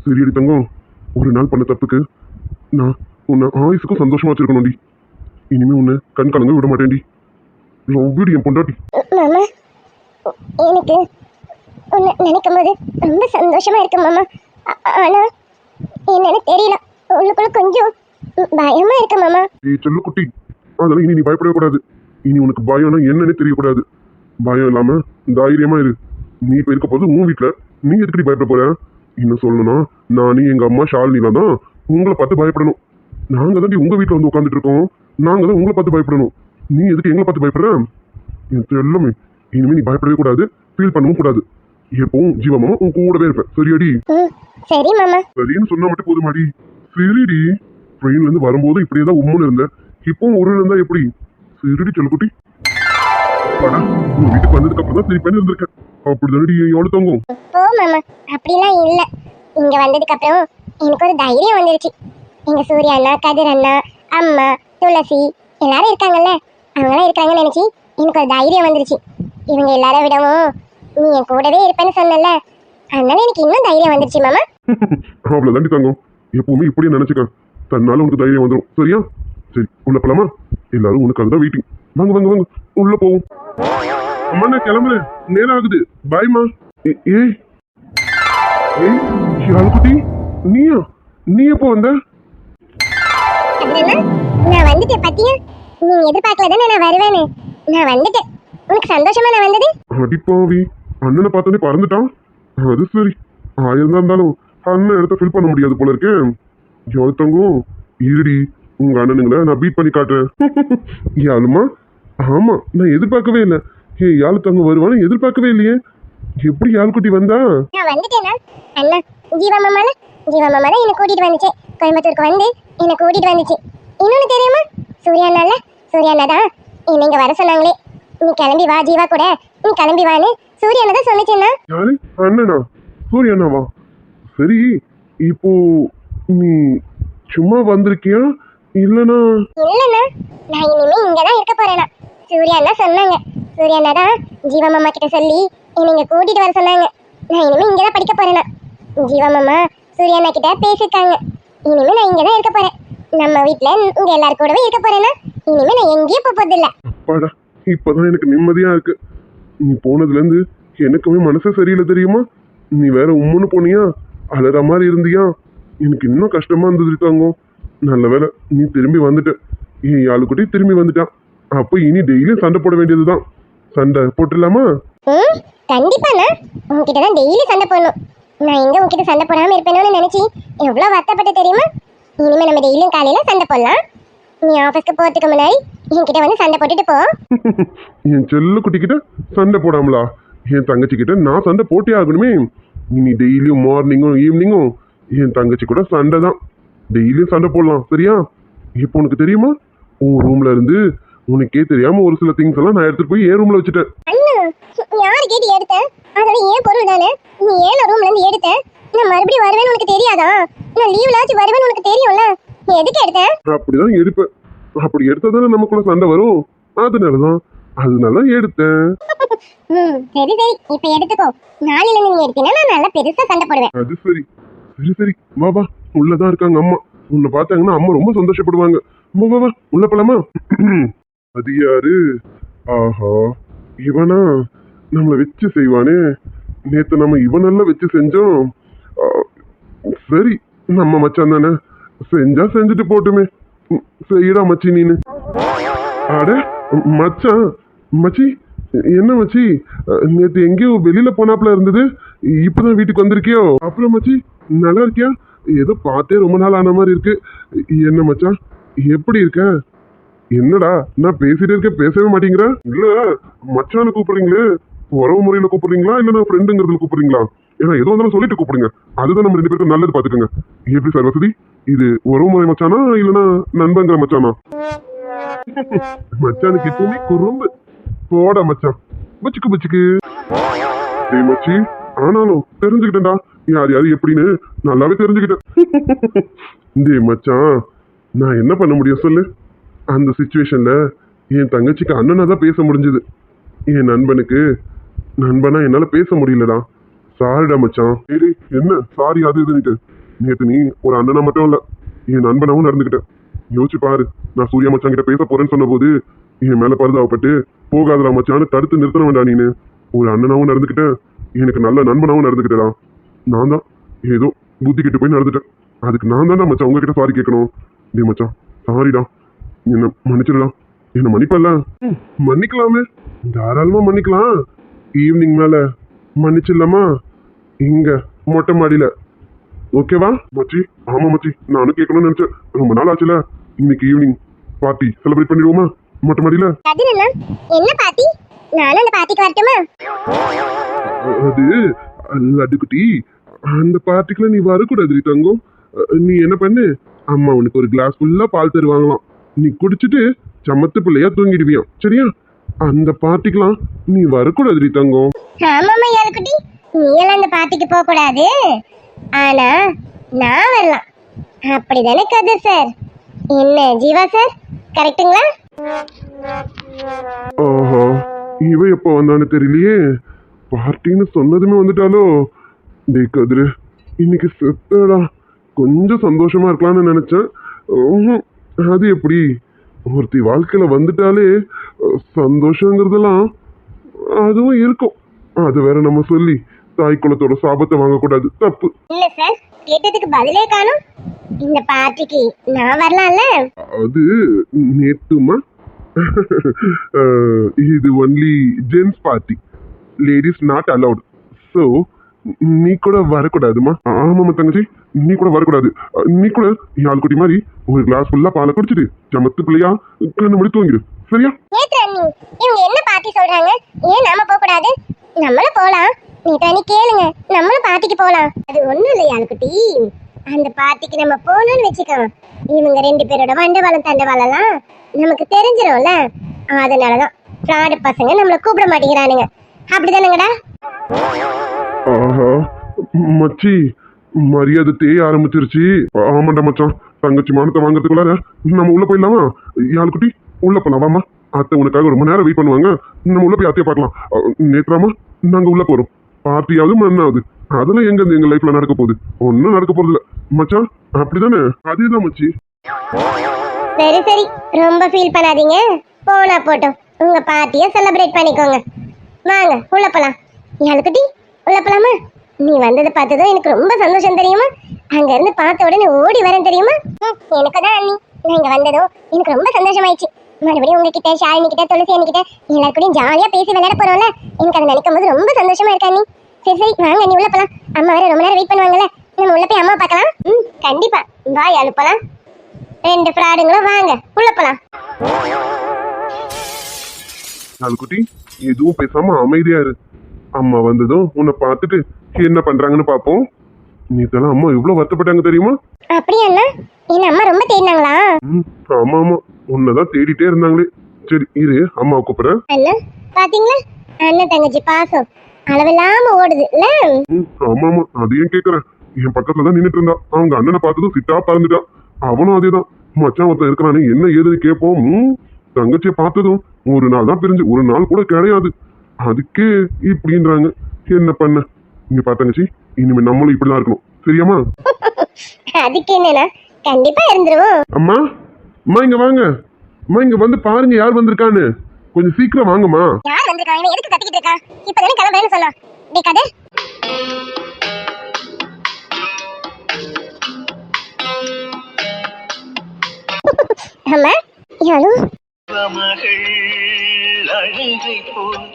சரியடி தங்கம், ஒரு நாள் பண்ண தப்புக்கு நான் உன்னை ஆயுசுக்கும் சந்தோஷமா வச்சிருக்கணும்டி. இனிமே உன்னை கண் கலங்க விட மாட்டேன்டி. வீடு என் பொண்டாட்டி. மாமா, எனக்கு உன்னை நினைக்கும் போது ரொம்ப சந்தோஷமா இருக்கு மாமா. ஆனா என்னன்னு தெரியல, உள்ளுக்குள்ள கொஞ்சம் பயமா இருக்கு மாமா. செல்லு குட்டி, அதெல்லாம் இனி நீ பயப்படவே கூடாது. இனி உனக்கு பயம்னா என்னன்னு தெரியக்கூடாது. பயம் இல்லாம தைரியமா இரு. நீ இப்ப இருக்க போது உன் வீட்டுல நீ எதுக்கடி பயப்பட போற? இன்னும் சொல்லணும்னா நானே எங்க அம்மா ஷாலினிலாம் தான் உங்களை பார்த்து பயப்படணும். நாங்க தான் உங்க வீட்டுல வந்து உட்காந்துட்டு இருக்கோம். நாங்க தான் உங்களை பார்த்து பயப்படணும். நீ எதுக்கு எங்களை பார்த்து பயப்படுற? எல்லாமே இனிமே நீ பயப்படவே கூடாது, ஃபீல் பண்ணவும் கூடாது. எப்பவும் ஜீவமா உன் கூடவே இருப்பேன். சரியாடி? சரி மாமா. சரின்னு சொன்னா மட்டும் போதுமாடி? சரிடி. ட்ரெயின்ல இருந்து வரும்போது இப்படியே தான் உம்முன்னு இருந்தேன். இப்பவும் ஒரு இருந்தா எப்படி? சரிடி செல்லுக்குட்டி. உன் வீட்டுக்கு வந்ததுக்கு அப்புறம் தான் சரி பண்ணி இருந்திருக்கேன். அப்படிதானடி எவ்வளவு தங்கும்? போ மாமா, அப்படிலாம் இல்ல. இங்க வந்ததுக்கு அப்புறம் எனக்கு ஒரு தைரியம் வந்துருச்சு. எங்க சூர்யா அண்ணா, கதிர் அண்ணா, அம்மா, துளசி எல்லாரும் இருக்காங்கல்ல, அவங்களாம் இருக்காங்கன்னு நினைச்சு எனக்கு ஒரு தைரியம் வந்துருச்சு. இவங்க எல்லாரும் விடவும் நீ என் கூடவே இருப்பேன்னு சொன்னல, அதனால எனக்கு இன்னும் தைரியம் வந்துருச்சு மாமா. அவ்வளவுதாண்டி தங்கம், எப்பவுமே இப்படியே நினைச்சுக்க. தன்னால உனக்கு தைரியம் வந்துடும். சரியா? சரி, உள்ள போலாமா? எல்லாரும் உனக்காக தான் வெயிட்டிங். வாங்க வாங்க வாங்க, உள்ள போவோம். அம்மா நான் கிளம்புறேன், நேரம் ஆகுது. பாய்மா. ஏய் யாழ்குட்டி, நீ எப்போ வந்த? நான் வந்துட்டேன் பத்தியா? நீ எதிர்பார்க்கல தானே நான் வருவேன்னு. நான் வந்துட்டேன். உனக்கு சந்தோஷமா நான் வந்தது? அடிப்பாவி, அண்ணனை பார்த்தோன்னே பறந்துட்டான். அது சரி, ஆயிரம் தான் இருந்தாலும் அண்ணன் இடத்த ஃபில் பண்ண முடியாது போல இருக்கேன். தங்கம் இருடி, உங்க அண்ணனுங்களை நான் பீட் பண்ணி காட்டுறேன். யாழுமா? ஆமா, நான் எதிர்பார்க்கவே இல்லை. யாழ் தங்கம் வருவான்னு எதிர்பார்க்கவே இல்லையே. எப்படி யாழ்குட்டி வந்தா? நான் வந்துட்டேனா அண்ணா. ஜீவா மாமா தான் என்னை கூட்டிட்டு வந்துச்சு. கோயம்புத்தூருக்கு வந்து என்னை கூட்டிட்டு வந்துச்சு. இன்னொன்னு தெரியுமா? சூர்யா அண்ணா தான் என்னை இங்க வர சொன்னாங்களே. நீ கிளம்பி வா ஜீவா கூட, நீ கிளம்பி வான்னு சூர்யா அண்ணா தான் சொன்னிச்சுன்னா. யாரு? அண்ணனா? சூர்யா அண்ணாவா? சரி, இப்போ நீ சும்மா வந்திருக்கியா இல்லனா? இல்லண்ணா, நான் இனிமே இங்கதான் இருக்க போறேனா. சூர்யா அண்ணா சொன்னாங்க. சூர்யா அண்ணா தான் ஜீவா மாமா கிட்ட சொல்லி என்னை இங்க கூட்டிட்டு வர சொன்னாங்க. நான் இனிமே இங்கதான் படிக்க போறேனா. ஜீவா மாமா சூர்யா அண்ணா கிட்ட பேசிருக்காங்க. இனிமே நான் இங்கதான் இருக்க போறேன். நம்ம வீட்டுல இங்க எல்லாரும் கூடவே இருக்க போறேனா. இனிமே நான் எங்கேயும் போறதில்ல. அப்பாடா, இப்பதான் எனக்கு நிம்மதியா இருக்கு. நீ போனதுல இருந்து எனக்குமே மனசே சரியில்லை தெரியுமா? நீ வேற உம்முன்னு போனியா, அழற மாதிரி இருந்தியா, எனக்கு இன்னும் கஷ்டமா இருந்தது தங்கம். நல்ல வேளை நீ திரும்பி வந்துட்ட. என் ஆளுக்குட்டி திரும்பி வந்துட்டான். அப்போ இனி டெய்லியும் சண்டை போட வேண்டியதுதான். சண்டை போட்டுடலாமா? கண்டிப்பா நான் உங்ககிட்ட தான் டெய்லி சண்டை போடணும். நான் எங்க உங்ககிட்ட சண்டை போடாம இருப்பேனோன்னு நினைச்சி எவ்வளவு வருத்தப்பட்ட தெரியுமா? இனிமே நம்ம டெய்லியும் காலையில சண்டை போடலாம். நீ ஆபீஸ்க்கு போறதுக்கு முன்னாடி என்கிட்ட வந்து சண்டை போட்டுட்டு போ. என் செல்ல குட்டிக்கிட்ட சண்டை போடாமலா? என் தங்கச்சி கிட்ட நான் சண்டை போட்டே ஆகணுமே. இனி டெய்லியும் மார்னிங்கும் ஈவினிங்கும் என் தங்கச்சி கூட சண்டை தான். டெய்லியும் சண்டை போடலாம், சரியா? இப்போ உனக்கு தெரியுமா, உன் ரூம்ல இருந்து உனக்கே தெரியாம ஒரு சில திங்ஸ் எல்லாம் நான் எடுத்துட்டு போய் என் ரூம்ல வச்சுட்டேன். அண்ணா, யாரு கேட்டு எடுத்த? அதெல்லாம் ஏன் பொருள் தானே. நீ ஏன் ரூம்ல இருந்து எடுத்த? நான் மறுபடியும் வருவேன்னு உனக்கு தெரியாதா? நான் லீவ்ல ஆச்சு வருவேன்னு உனக்கு தெரியும்ல. நீ எதுக்கு எடுத்த? அப்படிதான் எடுப்பேன். அப்படி எடுத்ததானே நமக்குள்ள சண்டை வரும். அதனாலதான் எடுத்தேன். சரி சரி, இப்ப எடுத்துக்கோ. நாளையில இருந்து நீ எடுத்தீங்கன்னா நான் நல்லா பெருசா சண்டை போடுவேன். அது சரி. சரி சரி, வா வா, உள்ளதான் இருக்காங்க அம்மா. உன்னை பார்த்தாங்கன்னா அம்மா ரொம்ப சந்தோஷப்படுவாங்க. வா வா வா, உள்ள போலாமா? அது யாரு? ஆஹா, இவனா? நம்மளை வச்சு செய்வானே. நேத்து நம்ம இவனெல்லாம் வச்சு செஞ்சோம். ஆ, சரி, நம்ம மச்சான் தானே, செஞ்சா செஞ்சுட்டு போட்டுமே. செய்யடா மச்சி நீனு. அட மச்சான், மச்சி என்ன மச்சி, நேத்து எங்கேயோ வெளியில போனாப்ல இருந்தது, இப்பதான் வீட்டுக்கு வந்திருக்கியோ? அப்புறம் மச்சி நல்லா இருக்கியா? ஏதோ பார்த்தே ரொம்ப நாள் ஆன மாதிரி இருக்கு. என்ன மச்சான், எப்படி இருக்க? என்னடா நான் பேசிட்டே இருக்க, பேசவே மாட்டேங்கிற? இல்ல மச்சான்னு கூப்பிடுறீங்களே, உறவு முறையில கூப்பிடுறீங்களா இல்ல ஃப்ரெண்டுங்கிறதுல கூப்பிடுறீங்களா? ஏன்னா எதுவும் இருந்தாலும் சொல்லிட்டு கூப்பிடுங்க, அதுதான் நம்ம 2 பேருக்கும் நல்லது. பாத்துக்கோங்க. எப்படி சார் வசதி? இது உறவு முறை மச்சானா இல்லைன்னா நண்பங்கிற மச்சானா? மச்சானுக்கு எப்பவுமே குறும்பு. போடா மச்சான், பச்சுக்கு பச்சுக்கு. டேய் மச்சி, ஆனாலும் தெரிஞ்சுக்கிட்டேன்டா யார் யாரு எப்படின்னு, நல்லாவே தெரிஞ்சுக்கிட்டேன். டேய் மச்சான், நான் என்ன பண்ண முடியும் சொல்லு? அந்த சிச்சுவேஷன்ல என் தங்கச்சிக்கு அண்ணனா தான் பேச முடிஞ்சது. என் நண்பனுக்கு நண்பனா என்னால பேச முடியலடா. சாரிடா மச்சான். சரி, என்ன சாரி அது இதுன்னுட்டு? நேத்து நீ ஒரு அண்ணனா மட்டும் இல்ல, என் நண்பனாவும் நடந்துக்கிட்டேன். யோசிச்சு பாரு, நான் சூர்யா மச்சான் கிட்ட பேச போறேன்னு சொன்ன போது என் மேல பரிதாபப்பட்டு போகாதடா மச்சான்னு தடுத்து நிறுத்தன வேண்டா நீனு. ஒரு அண்ணனாவும் நடந்துக்கிட்டேன், எனக்கு நல்ல நண்பனாவும் நடந்துக்கிட்டடா. நான் தான் ஏதோ புத்தி கிட்ட போய் நடந்துட்டேன். அதுக்கு நான் தான்டா மச்சான் உங்ககிட்ட சாரி கேட்கணும். டே மச்சான், சாரிடா, என்ன மன்னிச்சிடலாம். என்ன மன்னிப்பல்ல? மன்னிக்கலாமே, தாராளமா மன்னிக்கலாம். ஈவினிங் மேல மன்னிச்சிடலாமா? இங்க மொட்டை மாடியில, ஓகேவா மச்சி? ஆமா மச்சி, நானும் கேட்கணும்னு நினைச்சேன், ரொம்ப நாள் ஆச்சுல. இன்னைக்கு ஈவினிங் பார்ட்டி செலிப்ரேட் பண்ணிடுவோமா மொட்டை மாடியில? என்ன பார்ட்டி? நானும் அந்த பார்ட்டிக்கு வரட்டுமா? அது லட்டுக்குட்டி, அந்த பார்ட்டிக்குள்ள நீ வரக்கூடாது தங்கம். நீ என்ன பண்ணு, அம்மா உனக்கு ஒரு கிளாஸ் ஃபுல்லா பால் தருவாங்களாம். நீ குடிச்சிட்டு சமத்து பிள்ளையா தூங்கிடுவியாம், சரியா? அந்த பார்ட்டிக்கெல்லாம் நீ வரக்கூடாது தங்கம். ஆமாமா யாருக்குட்டி, நீ எல்லாம் அந்த பார்ட்டிக்கு போக கூடாது. ஆனா நான் வரலாம், அப்படிதானே கதிர் சார்? என்ன ஜீவா சார், கரெக்ட்டுங்களா? ஆஹா, இவ எப்ப வந்தான்னு தெரியலையே. பார்ட்டின்னு சொன்னதுமே வந்துட்டாலோ. டே கதிரு, இன்னைக்கு செத்தடா. கொஞ்சம் சந்தோஷமா இருக்கலாம்னு நினைச்சேன். அது எப்படி? ஒருத்தி வாழ்க்கையில வந்துட்டாலே சந்தோஷங்கிறதெல்லாம் அதுவும் இருக்கும். அது வேற நம்ம சொல்லி தாய் குலத்தோட சாபத்தை வாங்கக்கூடாது, தப்பு. இல்ல சார், கேட்டதுக்கு பதிலே காணும். இந்த பார்ட்டிக்கு நான் வரலாம்ல? அது நேத்துமா, இது only gents party, ladies not allowed. So நீ கூட வரக்கூடாதுமா. ஆமாம்மா தங்கச்சி, நீ கூட வரக்கூடாது. நீ கூட யாழ் குட்டி மாதிரி ஒரு கிளாஸ் ஃபுல்லா பாலை குடிச்சிட்டு சமத்து பிள்ளையா கண்ணு முடி தூங்கிடு, சரியா? இவங்க என்ன பார்ட்டி சொல்றாங்க? ஏன் நாம போக கூடாது? நம்மளும் போலாம். நீ தனி கேளுங்க, நம்மளும் பார்ட்டிக்கு போலாம். அது ஒண்ணும் இல்லை யாழ்குட்டி, அந்த பார்ட்டிக்கு நம்ம போனோம்னு வச்சுக்கோ, இவங்க 2 பேரோட வண்டவாளம் தண்டவாளம்லாம் நமக்கு தெரிஞ்சிடும்ல. அதனாலதான் ஃப்ராடு பசங்க நம்மளை கூப்பிட மாட்டேங்கிறானுங்க. அப்படிதானுங்கடா? ஆஹா மச்சி, மரியாதை தேய ஆரம்பிச்சிருச்சு. ஆமாண்டா மச்சான், தங்கச்சி மானத்தை வாங்கறதுக்குள்ளார நம்ம உள்ள போயிடலாமா? யாழ் குட்டி உள்ள போலாம், வாமா. அத்தை உனக்காக ரொம்ப நேரம் வெயிட் பண்ணுவாங்க. நம்ம உள்ள போய் அத்தையை பார்க்கலாம். நேற்றாமா நாங்க உள்ள போறோம். பார்ட்டியாவது மண்ணாவது அதெல்லாம் எங்க லைஃப்ல நடக்க போகுது? ஒன்னும் நடக்க போறது இல்ல மச்சான், அப்படிதானே? அதேதான் மச்சி. சரி சரி, ரொம்ப ஃபீல் பண்ணாதீங்க. போனா போட்டோம், உங்க பார்ட்டியை செலிப்ரேட் பண்ணிக்கோங்க. வாங்க உள்ள போலாம். யாழுக்குட்டி, உள்ள போலாமா? நீ வந்ததை பார்த்ததும் எனக்கு ரொம்ப சந்தோஷம் தெரியுமா? அங்க இருந்து பார்த்த உடனே ஓடி வரேன் தெரியுமா? எனக்கு தான் அண்ணி, நீங்க வந்ததும் எனக்கு ரொம்ப சந்தோஷமாயிடுச்சு. மறுபடியும் உங்ககிட்ட, ஷாலினி கிட்ட, துளசி அண்ணிக்கிட்ட எல்லாருக்கூடயும் ஜாலியா பேசி விளையாட போறோம்ல. எனக்கு அதை நினைக்கும் போது ரொம்ப சந்தோஷமா இருக்கா அண்ணி. சரி சரி, வாங்க அண்ணி உள்ள போலாம். அம்மா வேற ரொம்ப நேரம் வெயிட் பண்ணுவாங்கல்ல, நம்ம உள்ள போய் அம்மா பார்க்கலாம். கண்டிப்பா. வா யாழு போலாம். 2 ஃப்ராடுங்களும் வாங்க உள்ள போலாம். யாழ்குட்டி, எதுவும் பேசாம அமைதியா இரு. அம்மா வந்ததும் உன்னை பார்த்துட்டு என்ன பண்றாங்கன்னு பாப்போம். நீ இதெல்லாம் அம்மா எவ்வளவு வருத்தப்பட்டாங்க தெரியுமா? அப்படியா அண்ணா? என்ன அம்மா ரொம்ப தேடினாங்களா? ஆமா ஆமா, உன்னதான் தேடிட்டே இருந்தாங்களே. சரி இரு, அம்மா கூப்பிடுறேன். அண்ணா பாத்தீங்களா, அண்ணன் தங்கச்சி பாசம் அளவில்லாம ஓடுது இல்ல? ஆமா ஆமா, அதையும் கேக்குறேன். என் பக்கத்துல தான் நின்னுட்டு இருந்தா. அவங்க அண்ணனை பார்த்ததும் சிட்டா பறந்துட்டான். அவனும் அதேதான். மச்சான் ஒருத்தன் இருக்கிறானே, என்ன ஏதுன்னு கேட்போம். தங்கச்சியை பார்த்ததும் ஒரு நாள் தான் பிரிஞ்சு, ஒரு நாள் கூட கிடையாது. அதுக்கே இப்படின்றாங்க. என்ன பண்ண? இங்க பாத்தங்கச்சி, இனிமே நம்மளும் இப்படிதான் இருக்கணும், சரியாமா? அதுக்கு என்னன்னா கண்டிப்பா இருந்துருவோம். அம்மா அம்மா இங்க வாங்க. அம்மா இங்க வந்து பாருங்க யார் வந்திருக்கான்னு. கொஞ்சம் சீக்கிரம் வாங்கம்மா. யார் வந்திருக்காங்க? இவன் எதுக்கு கத்திக்கிட்டு இருக்கா? இப்பதானே கிளம்புறேன்னு சொன்னா. டேய் கதை. அம்மா யாரு? மகள் அழுகை போல்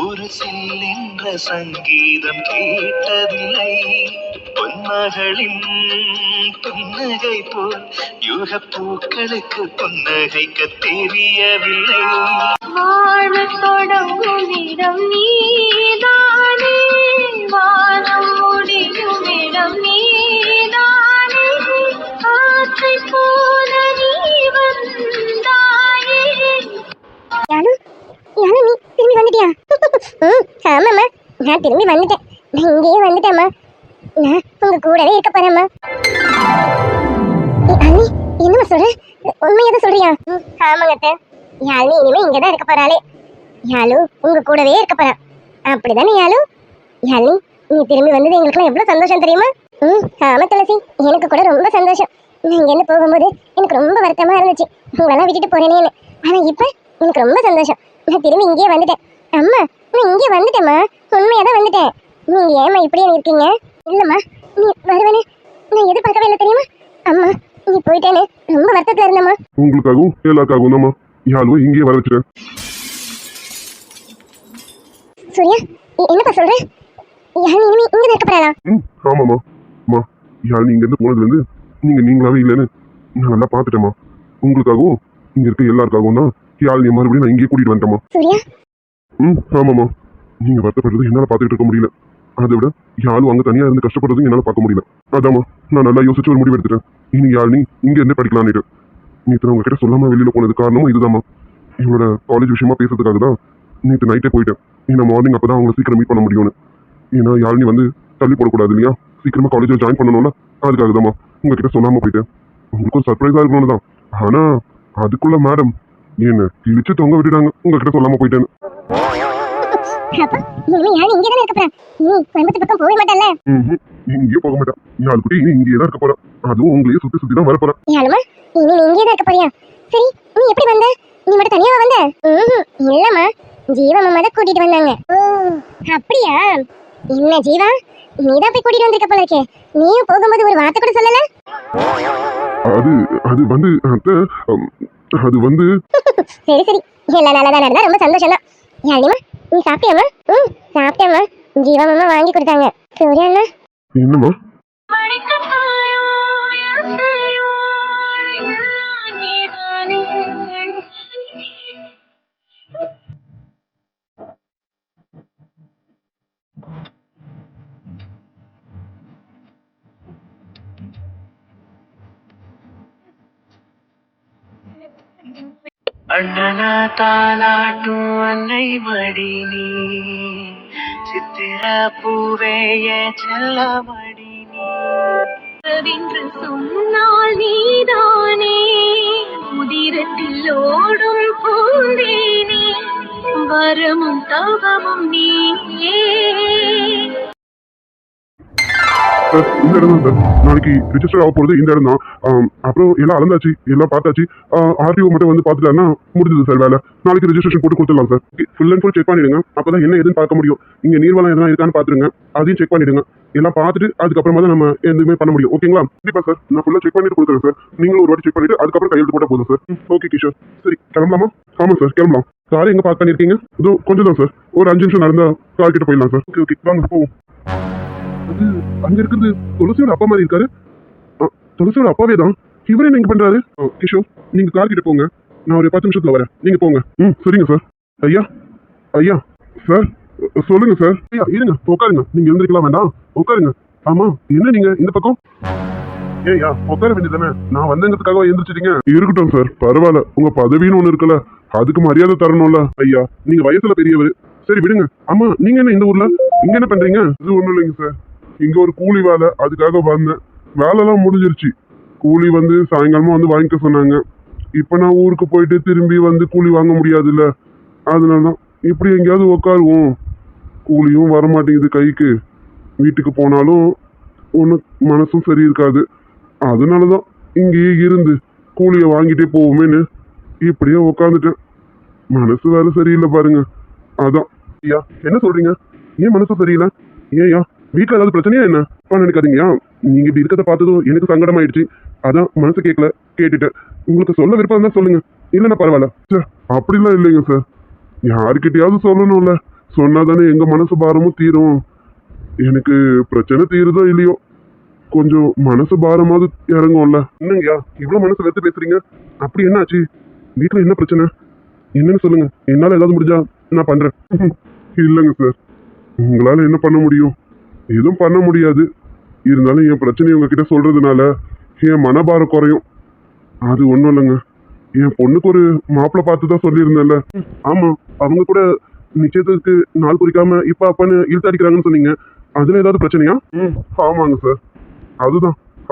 ஒரு செல்லென்ற சங்கீதம் கேட்டதில்லை. பொன்மகளின் புன்னகை போல் யுக பூக்களுக்கு புன்னகைக்க தெரியவில்லை. வாழ தொடங்கும் இடம் நீதானே, வானம் முடியும் இடம் நீதானே, காற்றை போல நீ வந்தாயே. யாரு? யாரு நீ? திரும்பி வந்துட்டியா? ஆமாம்மா, நான் திரும்பி வந்துட்டேன். நான் இங்கேயே வந்துட்டேம்மா. நான் உங்க கூடவே இருக்க போறேம்மா. அண்ணி, என்னம்மா சொல்ற? உண்மையதான் சொல்றியா? ஆமாங்க அத்தை. யாழு இனிமே இங்கதான் இருக்க போறாளே. யாழு உங்க கூடவே இருக்க போறா. அப்படிதானே யாழு? யாழு, நீ திரும்பி வந்தது எங்களுக்குலாம் எவ்வளவு சந்தோஷம் தெரியுமா? ஆமா துளசி, எனக்கு கூட ரொம்ப சந்தோஷம். நான் இங்கேருந்து போகும்போது எனக்கு ரொம்ப வருத்தமா இருந்துச்சு, உங்களெல்லாம் விட்டுட்டு போறேனேன்னு. ஆனா இப்ப எனக்கு ரொம்ப சந்தோஷம். நான் திரும்பி இங்கேயே வந்துட்டேன். அம்மா, நான் இங்கே வந்துட்டேம்மா. உண்மையாதான் வந்துட்டேன். நீங்க ஏமா இப்படியே இருக்கீங்க? இல்லம்மா, நீ வருவேன்னு நான் எதிர்பார்க்கவே இல்லை தெரியுமா? அம்மா, நீ போயிட்டேன்னு ரொம்ப வருத்தத்துல இருந்தம்மா. உங்களுக்காகவும் எல்லாருக்காகவும் தான்மா யாழுவை இங்கேயே வர வச்சுட்டேன். சூர்யா, என்னப்பா சொல்ற? யாழ் இனிமே இங்க இருக்க போறாளா? ஆமாம்மா. அம்மா, யாழ் இங்க இருந்து போனதுல இருந்து நீங்களாவே இல்லைன்னு நான் நல்லா பாத்துட்டேம்மா. உங்களுக்காகவும் இங்க இருக்க எல்லாருக்காகவும் தான் யாழ் மறுபடியும் நான் இங்கே கூட்டிட்டு வந்துட்டேம்மா. சூர்யா, ஆமாம்மா. நீங்க வருத்தப்படுறது என்னால பாத்துக்கிட்டு இருக்க முடியல. அதை விட யாழும் அங்க தனியா இருந்து கஷ்டப்படுறதும் என்னால பார்க்க முடியல. அதாம்மா நான் நல்லா யோசிச்சு ஒரு முடிவு எடுத்துட்டேன். இனி யாழ் நீ இங்க இருந்தே படிக்கலான்னு. நேற்று உங்ககிட்ட சொல்லாம வெளியில போனது காரணமும் இதுதாம்மா. இவங்களோட காலேஜ் விஷயமா பேசுறதுக்காக தான் நேற்று நைட்டே போயிட்டேன். ஏன்னா மார்னிங் அப்பதான் அவங்களை சீக்கிரம் மீட் பண்ண முடியும்னு. ஏன்னா யாழ்னி வந்து தள்ளி போடக்கூடாது இல்லையா, சீக்கிரமா காலேஜில் ஜாயின் பண்ணணும்ல, அதுக்காக தான்மா உங்ககிட்ட சொல்லாம போயிட்டேன். உங்களுக்கு ஒரு சர்ப்ரைஸா இருக்கணும்னு தான். ஆனா அதுக்குள்ள மேடம் என்ன கிழிச்சு தொங்க விட்டுட்டாங்க உங்ககிட்ட சொல்லாம போயிட்டேன்னு. அப்பா இனிமே யாழ் இங்கே தானே இருக்க போறா. நீ கோயம்புத்தூர் பக்கம் போகவே மாட்டல்ல? இங்கேயும் போக மாட்டேன். யாழ் குட்டி இனி இங்கேயே தான் இருக்க போறேன். அதுவும் உங்களையே சுத்தி சுத்தி தான் வர போறேன். யாழுமா, இனி நீ இங்கே தான் இருக்க போறியா? சரி, நீ எப்படி வந்த? நீ மட்டும் தனியாவா வந்த? இல்லம்மா, ஜீவா மாமா தான் கூட்டிட்டு வந்தாங்க. ஓ அப்படியா? என்ன ஜீவா, நீதான் போய் கூட்டிட்டு வந்திருக்க போல இருக்கே. நீயும் போகும்போது ஒரு வார்த்தை கூட சொல்லல? அது வந்து அத்தை, அது வந்து சரி சரி, எல்லாம் நல்லதா நடந்தா ரொம்ப சந்தோஷம் தான். யாழிமா, நீ சாப்பிட்டியாம்மா? சாப்பிட்டேம்மா. ஜீவா மாமா வாங்கி கொடுத்தாங்க. சூர்யா அண்ணா, என்னம்மா? அண்ணனா தாலாட்டும் அன்னை மடி நீ, சித்திர பூவே என் செல்ல மடி நீ. என்று சொன்னால் நீதானே, உதிரத்தில் ஓடும் பூந்தேனே, வரமும் தவமும் நீயே. சார் இந்த இடம் தான் சார். நாளைக்கு ரிஜிஸ்டர் ஆக போகிறது இந்த இடம் தான். அப்புறம் எல்லாம் அளந்தாச்சு, எல்லாம் பார்த்தாச்சு. ஆர்டிஓ மட்டும் வந்து பார்த்துட்டாருன்னா முடிஞ்சது சார் வேலை. நாளைக்கு ரெஜிஸ்ட்ரேஷன் போட்டு கொடுத்துடலாம் sir. Full and full check பண்ணிடுங்க. அப்போ தான் என்ன எதுன்னு பார்க்க முடியும். இங்கே நீர்வளம் எதனா இருக்கான்னு பார்த்துருங்க. அதையும் செக் பண்ணிடுங்க. எல்லாம் பார்த்துட்டு அதுக்கப்புறமா தான் நம்ம எதுவுமே பண்ண முடியும். ஓகேங்களா? கண்டிப்பாக சார். நான் ஃபுல்லாக செக் பண்ணிட்டு கொடுக்குறேன் சார். நீங்களும் ஒரு வாட்டி செக் பண்ணிட்டு அதுக்கப்புறம் கையெழுத்து போட்டால் போதும் சார். ஓகே கிஷோர். சரி கிளம்பலாமா? ஆமாம் சார் கிளம்பலாம். காரை எங்கே பார்க் பண்ணியிருக்கீங்க? இதோ கொஞ்சம் தான் சார். ஒரு 5 நிமிஷம் நடந்தால் கார் கிட்ட போயிடலாம் சார். ஓகே ஓகே வாங்க போவோம். அது அங்கே இருக்கிறது துளசியோட அப்பா மாதிரி இருக்காரு. துளசியோட அப்பாவே தான். இவரே நீங்க பண்றாரு. கிஷோர் நீங்க கார் கிட்ட போங்க. நான் ஒரு 10 நிமிஷத்துல வரேன். நீங்க போங்க. சரிங்க சார். ஐயா ஐயா சார் சொல்லுங்க சார். ஐயா இருங்க உட்காருங்க. நீங்க எழுந்திருக்கலாம் வேண்டாம். உட்காருங்க. ஆமா என்ன நீங்க இந்த பக்கம்? ஏய்யா உட்கார வேண்டியதானே? நான் வந்தங்கிறதுக்காக எழுந்திரிச்சிட்டீங்க. இருக்கட்டும் சார் பரவாயில்ல. உங்க பதவின்னு ஒண்ணு இருக்குல்ல, அதுக்கு மரியாதை தரணும்ல. ஐயா நீங்க வயசுல பெரியவர். சரி விடுங்க. ஆமா நீங்க என்ன இந்த ஊர்ல இங்க என்ன பண்றீங்க? இது ஒண்ணும் இல்லைங்க சார். இங்க ஒரு கூலி வேலை, அதுக்காக வந்தேன். வேலைலாம் முடிஞ்சிருச்சு. கூலி வந்து சாயங்காலமா வந்து வாங்கிக்க சொன்னாங்க. இப்போ நான் ஊருக்கு போயிட்டு திரும்பி வந்து கூலி வாங்க முடியாதுல்ல, அதனால தான் இப்படி எங்கேயாவது உட்காருவோம். கூலியும் வரமாட்டேங்குது கைக்கு. வீட்டுக்கு போனாலும் ஒன்றும் மனசும் சரி இருக்காது. அதனால தான் இங்கேயே இருந்து கூலியை வாங்கிட்டே போவோமேன்னு இப்படியே உட்காந்துட்டேன். மனசு வேற சரியில்லை பாருங்க. அதான். ஐயா என்ன சொல்றீங்க? ஏன் மனசு சரியில்லை? ஏன்யா வீட்டில் ஏதாவது பிரச்சனையா என்ன? நினைக்காதீங்கயா. நீங்க இப்படி இருக்கிறத பார்த்ததும் எனக்கு சங்கடமாயிடுச்சு. அதான் மனசு கேட்கல, கேட்டுட்டேன். உங்களுக்கு சொல்ல விருப்பம் தான் சொல்லுங்க, இல்லைன்னா பரவாயில்ல. சார் அப்படிலாம் இல்லைங்க சார். யாருக்கிட்டையாவது சொல்லணும்ல, சொன்னாதானே எங்க மனசு பாரமும் தீரும். எனக்கு பிரச்சனை தீருதோ இல்லையோ, கொஞ்சம் மனசு பாரமாவது இறங்கும்ல. என்னங்கய்யா இவ்வளவு மனசு வெறுத்து பேசுறீங்க? அப்படி என்ன ஆச்சு? வீட்டுல என்ன பிரச்சனை? என்னன்னு சொல்லுங்க. என்னால ஏதாவது முடிஞ்சா நான் பண்றேன். இல்லைங்க சார், உங்களால என்ன பண்ண முடியும்? எதுவும் பண்ண முடியாது. இருந்தாலும் என் பிரச்சனையை உங்ககிட்ட சொல்றதுனால என் மனபாரம் குறையும். அது ஒன்றும் இல்லைங்க. என் பொண்ணுக்கு ஒரு மாப்பிள்ளை பார்த்து தான் சொல்லியிருந்தேன்ல. ஆமா அவங்க கூட நிச்சயத்துக்கு நாள் குறிக்காம இப்ப அப்பான்னு இழுத்து அடிக்கிறாங்கன்னு சொன்னீங்க. அதுல ஏதாவது பிரச்சனையா? ஆமாங்க சார்.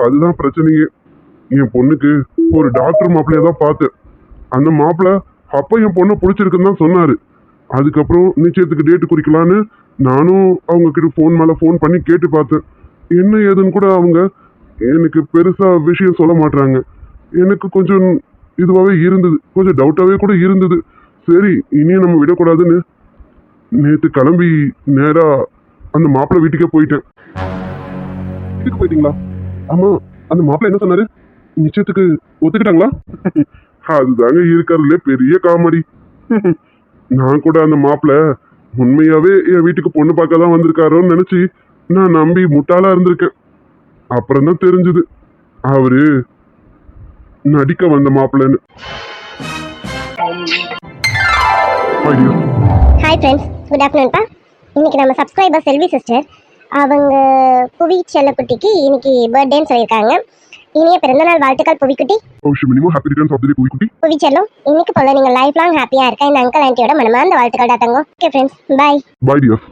அதுதான் பிரச்சனையே. என் பொண்ணுக்கு ஒரு டாக்டர் மாப்பிள்ளைய தான் பார்த்தேன். அந்த மாப்பிள்ளை அப்ப என் பொண்ணை பிடிச்சிருக்குன்னு தான் சொன்னாரு. அதுக்கப்புறம் நிச்சயத்துக்கு டேட்டு குறிக்கலான்னு நானும் அவங்க கிட்ட ஃபோன் மேல ஃபோன் பண்ணி கேட்டு பார்த்தேன். என்ன ஏதுன்னு கூட அவங்க எனக்கு பெருசா விஷயம் சொல்ல மாட்டாங்க. எனக்கு கொஞ்சம் இதுவாகவே இருந்தது, கொஞ்சம் டவுட்டாகவே கூட இருந்தது. சரி இனியும் நம்ம விடக்கூடாதுன்னு நேற்று கிளம்பி நேரா அந்த மாப்பிள்ளை வீட்டுக்கே போயிட்டேன். வீட்டுக்கு போயிட்டீங்களா? ஆமா அந்த மாப்பிள்ளை என்ன சொன்னாரு? நிச்சயத்துக்கு ஒத்துக்கிட்டாங்களா? அதுதாங்க இருக்கிறதுலே பெரிய காமெடி. நான் கூட அந்த மாப்பிள்ளை உண்மையாவே என் வீட்டுக்கு பொண்ணு பார்க்க தான் வந்திருக்காரோன்னு நினைச்சு நான் நம்பி முட்டாளா இருந்திருக்கேன். அப்புறம் தான் தெரிஞ்சது அவரு நடிக்க வந்த மாப்பிள்ளைன்னு. ஹாய் ஃப்ரெண்ட்ஸ், குட் ஆஃப்டர்நூன்ப்பா. இன்னைக்கு நம்ம சப்ஸ்கிரைபர் செல்வி சிஸ்டர் அவங்க புவி செல்லக்குட்டிக்கு இன்னைக்கு பர்த்டேன்னு சொல்லியிருக்காங்க. இனிய பிறந்தநாள் வாழ்த்துக்கள் புவிக்குட்டி. புவி செல்லம் இன்னைக்கு போல நீங்க லைஃப் லாங் ஹாப்பியா இருக்க இந்த அங்கிள் ஆண்டியோட மனமார்ந்த வாழ்த்துக்கள் தாத்தங்க. Okay friends, bye. Bye tears.